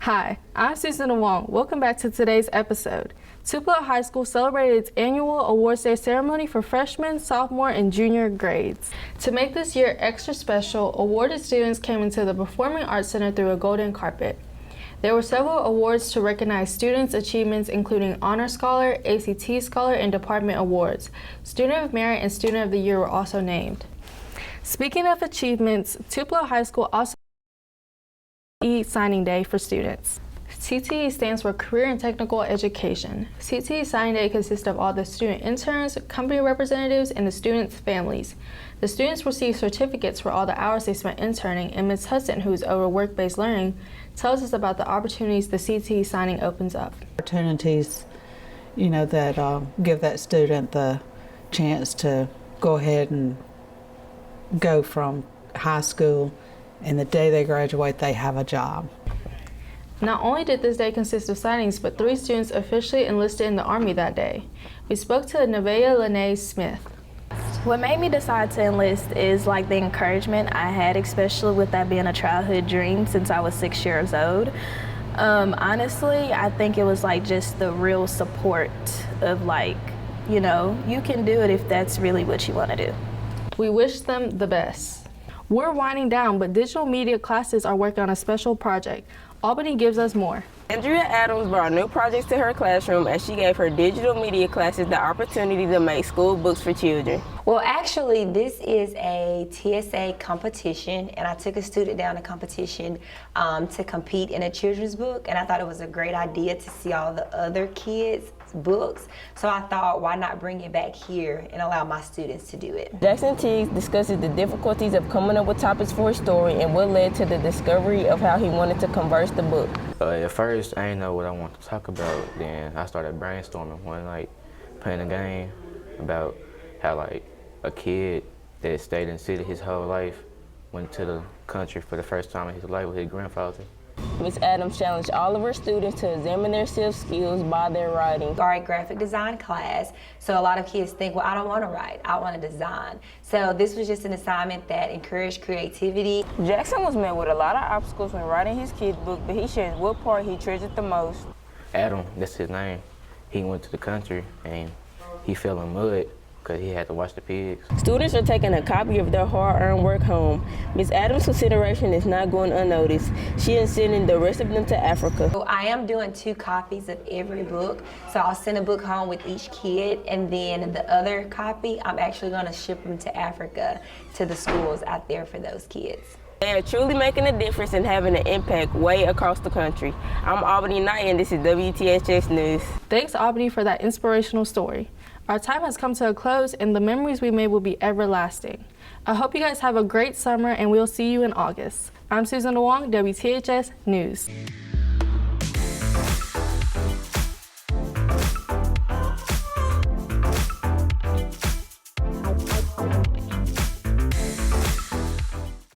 Hi, I'm Susan Wong. Welcome back to today's episode. Tupelo High School celebrated its annual awards day ceremony for freshmen, sophomore, and junior grades. To make this year extra special, awarded students came into the Performing Arts Center through a golden carpet. There were several awards to recognize students' achievements, including Honor Scholar, ACT Scholar, and Department Awards. Student of Merit and Student of the Year were also named. Speaking of achievements, Tupelo High School also Signing Day for students. CTE stands for Career and Technical Education. CTE Signing Day consists of all the student interns, company representatives, and the students' families. The students receive certificates for all the hours they spent interning, and Ms. Hudson, who is over work-based learning, tells us about the opportunities the CTE signing opens up. Opportunities, that give that student the chance to go ahead and go from high school, and the day they graduate, they have a job. Not only did this day consist of signings, but 3 students officially enlisted in the Army that day. We spoke to Nevaeh Lene Smith. What made me decide to enlist is like the encouragement I had, especially with that being a childhood dream since I was 6 years old. Honestly, I think it was like just the real support of you can do it if that's really what you want to do. We wish them the best. We're winding down, but digital media classes are working on a special project. Albany gives us more. Andrea Adams brought new projects to her classroom as she gave her digital media classes the opportunity to make school books for children. Well, actually, this is a TSA competition, and I took a student down to competition to compete in a children's book, and I thought it was a great idea to see all the other kids' books, so I thought, why not bring it back here and allow my students to do it. Jackson Teagues discusses the difficulties of coming up with topics for a story and what led to the discovery of how he wanted to converse the book. At first, I didn't know what I wanted to talk about. Then I started brainstorming one night, playing a game about how a kid that stayed in the city his whole life went to the country for the first time in his life with his grandfather. Ms. Adams challenged all of her students to examine their self-skills by their writing. Our graphic design class, so a lot of kids think, well, I don't want to write, I want to design. So this was just an assignment that encouraged creativity. Jackson was met with a lot of obstacles when writing his kid's book, but he shared what part he treasured the most. Adam, that's his name. He went to the country and he fell in mud because he had to watch the pigs. Students are taking a copy of their hard-earned work home. Ms. Adams' consideration is not going unnoticed. She is sending the rest of them to Africa. So I am doing 2 copies of every book. So I'll send a book home with each kid, and then the other copy, I'm actually going to ship them to Africa, to the schools out there for those kids. They are truly making a difference and having an impact way across the country. I'm Albany Knight, and this is WTHS News. Thanks, Albany, for that inspirational story. Our time has come to a close, and the memories we made will be everlasting. I hope you guys have a great summer, and we'll see you in August. I'm Susan Wong, WTHS News.